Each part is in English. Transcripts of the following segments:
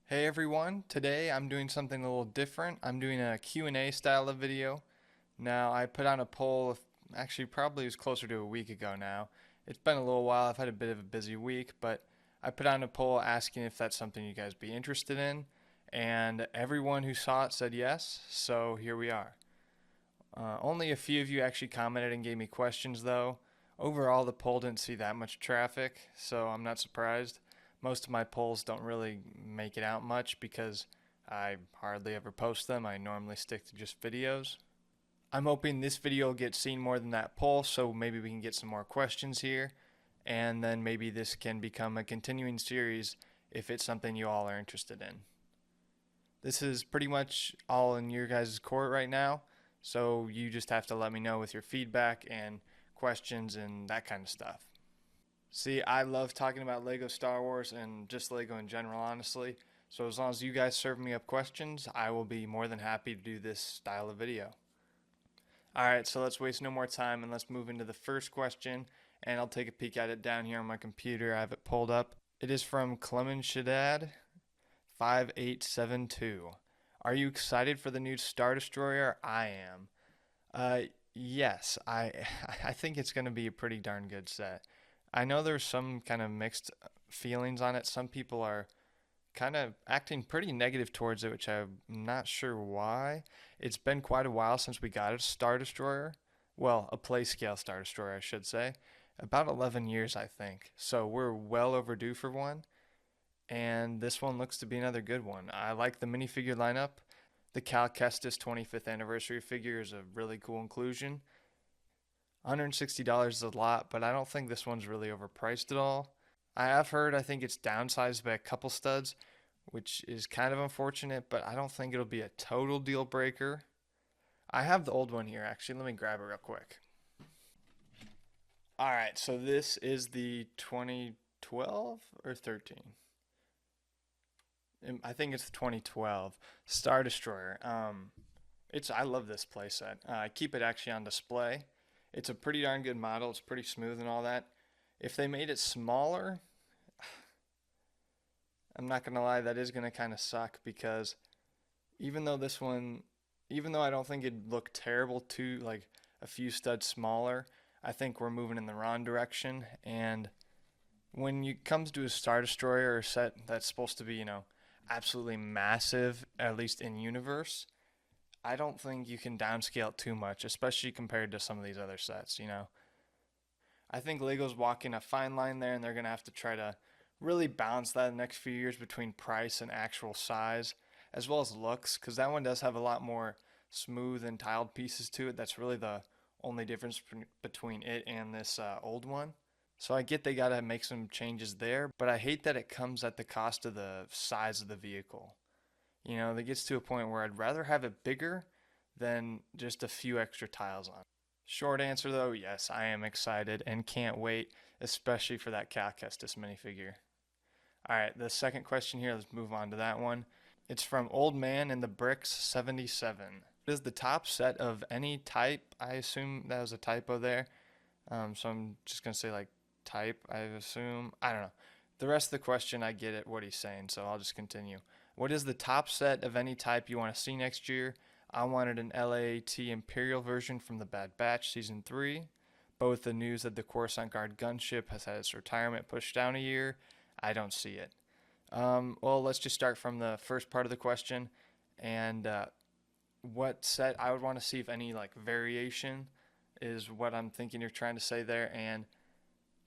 Hey everyone, today I'm doing something a little different. I'm doing a Q&A style of video. Now, I put on a poll, actually probably it was closer to a week ago now. It's been a little while, I've had a bit of a busy week, but I put on a poll asking if that's something you guys be interested in, and everyone who saw it said yes, so here we are. Only a few of you actually commented and gave me questions though. Overall, the poll didn't see that much traffic, so I'm not surprised. Most of my polls don't really make it out much because I hardly ever post them. I normally stick to just videos. I'm hoping this video will get seen more than that poll, so maybe we can get some more questions here, and then maybe this can become a continuing series if it's something you all are interested in. This is pretty much all in your guys' court right now, so you just have to let me know with your feedback and questions and that kind of stuff. See, I love talking about Lego Star Wars and just Lego in general, honestly. So as long as you guys serve me up questions, I will be more than happy to do this style of video. Alright, so let's waste no more time and let's move into the first question. And I'll take a peek at it down here on my computer. I have it pulled up. It is from Clement Shadad 5872. Are you excited for the new Star Destroyer? I am. Uh, yes, I think it's going to be a pretty darn good set. I know there's some kind of mixed feelings on it. Some people are kind of acting pretty negative towards it, which I'm not sure why. It's been quite a while since we got a Star Destroyer. Well, a play scale Star Destroyer, I should say. About 11 years, I think. So we're well overdue for one. And this one looks to be another good one. I like the minifigure lineup. The Cal Kestis 25th anniversary figure is a really cool inclusion. $160 is a lot, but I don't think this one's really overpriced at all. I have heard I think it's downsized by a couple studs, which is kind of unfortunate, but I don't think it'll be a total deal breaker. I have the old one here actually. Let me grab it real quick. All right, so this is the 2012 or 13. I think it's the 2012 Star Destroyer. I love this playset. I keep it actually on display. It's a pretty darn good model. It's pretty smooth and all that. If they made it smaller, I'm not gonna lie, that is gonna kind of suck because even though this one, even though I don't think it'd look terrible too, like a few studs smaller, I think we're moving in the wrong direction. And when it comes to a Star Destroyer or set that's supposed to be, absolutely massive, at least in universe, I don't think you can downscale it too much, especially compared to some of these other sets. I think Lego's walking a fine line there, and they're going to have to try to really balance that in the next few years between price and actual size, as well as looks, because that one does have a lot more smooth and tiled pieces to it. That's really the only difference between it and this old one. So I get they got to make some changes there, but I hate that it comes at the cost of the size of the vehicle. That gets to a point where I'd rather have it bigger than just a few extra tiles on. Short answer though, yes, I am excited and can't wait, especially for that Cal Kestis minifigure. Alright, the second question here, let's move on to that one. It's from Old Man in the Bricks 77. It is the top set of any type. I assume that was a typo there. So I'm just going to say like type, I assume. I don't know. The rest of the question, I get it, what he's saying, so I'll just continue. What is the top set of any type you want to see next year? I wanted an LAAT Imperial version from the Bad Batch Season 3. Both the news that the Coruscant Guard gunship has had its retirement pushed down a year. I don't see it. Well, let's just start from the first part of the question. And what set I would want to see, if any, like variation, is what I'm thinking you're trying to say there. And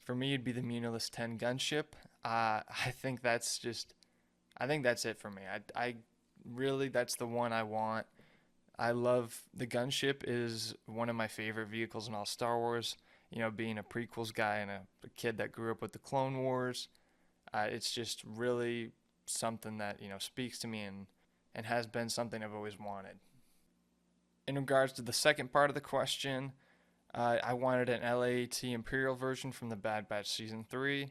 for me, it'd be the Muunilinst 10 gunship. I think that's it for me. I really, that's the one I want. I love the gunship is one of my favorite vehicles in all Star Wars. Being a prequels guy and a kid that grew up with the Clone Wars, it's just really something that speaks to me and has been something I've always wanted. In regards to the second part of the question, I wanted an LAAT Imperial version from the Bad Batch Season 3.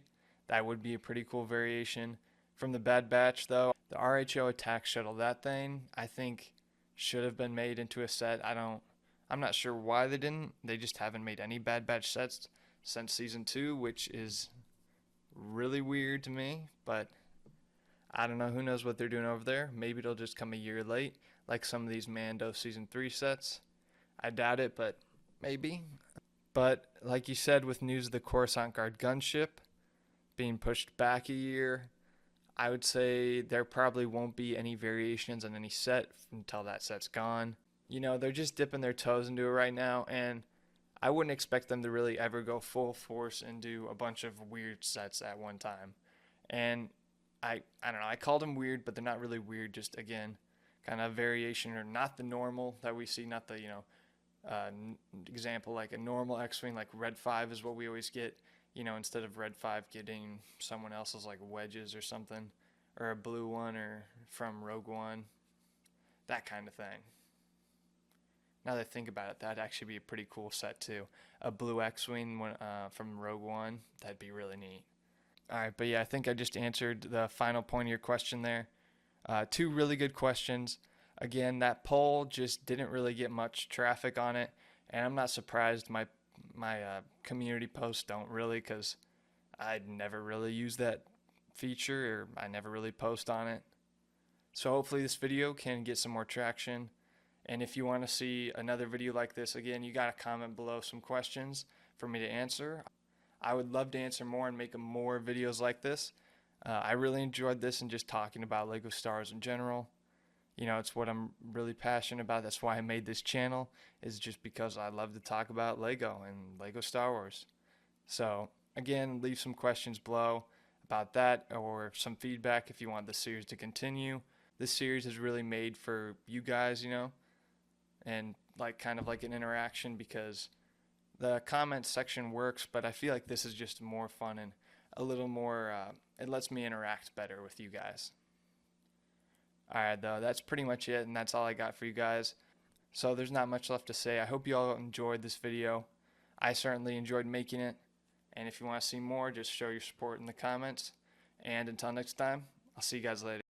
That would be a pretty cool variation. From the Bad Batch, though, the RHO Attack Shuttle, that thing, I think, should have been made into a set. I'm not sure why they didn't. They just haven't made any Bad Batch sets since Season 2, which is really weird to me, but I don't know, who knows what they're doing over there. Maybe it'll just come a year late, like some of these Mando Season 3 sets. I doubt it, but maybe. But like you said, with news of the Coruscant Guard gunship being pushed back a year, I would say there probably won't be any variations on any set until that set's gone. You know, they're just dipping their toes into it right now, and I wouldn't expect them to really ever go full force and do a bunch of weird sets at one time. And I don't know, I called them weird, but they're not really weird, just again, kind of variation or not the normal that we see, not the, uh, example like a normal X-Wing, like Red 5 is what we always get, instead of Red 5 getting someone else's like wedges or something, or a blue one or from Rogue One, that kind of thing. Now that I think about it, that'd actually be a pretty cool set too. A blue X-Wing from Rogue One, that'd be really neat. All right, but yeah, I think I just answered the final point of your question there. Two really good questions. Again, that poll just didn't really get much traffic on it, and I'm not surprised. My community posts don't really, because I'd never really use that feature, or I never really post on it. So hopefully this video can get some more traction. And if you want to see another video like this, again, you got to comment below some questions for me to answer. I would love to answer more and make more videos like this. I really enjoyed this and just talking about Lego Star Wars in general. It's what I'm really passionate about. That's why I made this channel, is just because I love to talk about Lego and Lego Star Wars. So again, leave some questions below about that, or some feedback if you want the series to continue. This series is really made for you guys, and like kind of like an interaction, because the comment section works, but I feel like this is just more fun and a little more, it lets me interact better with you guys. Alright, though, that's pretty much it, and that's all I got for you guys. So there's not much left to say. I hope you all enjoyed this video. I certainly enjoyed making it, and if you want to see more, just show your support in the comments. And until next time, I'll see you guys later.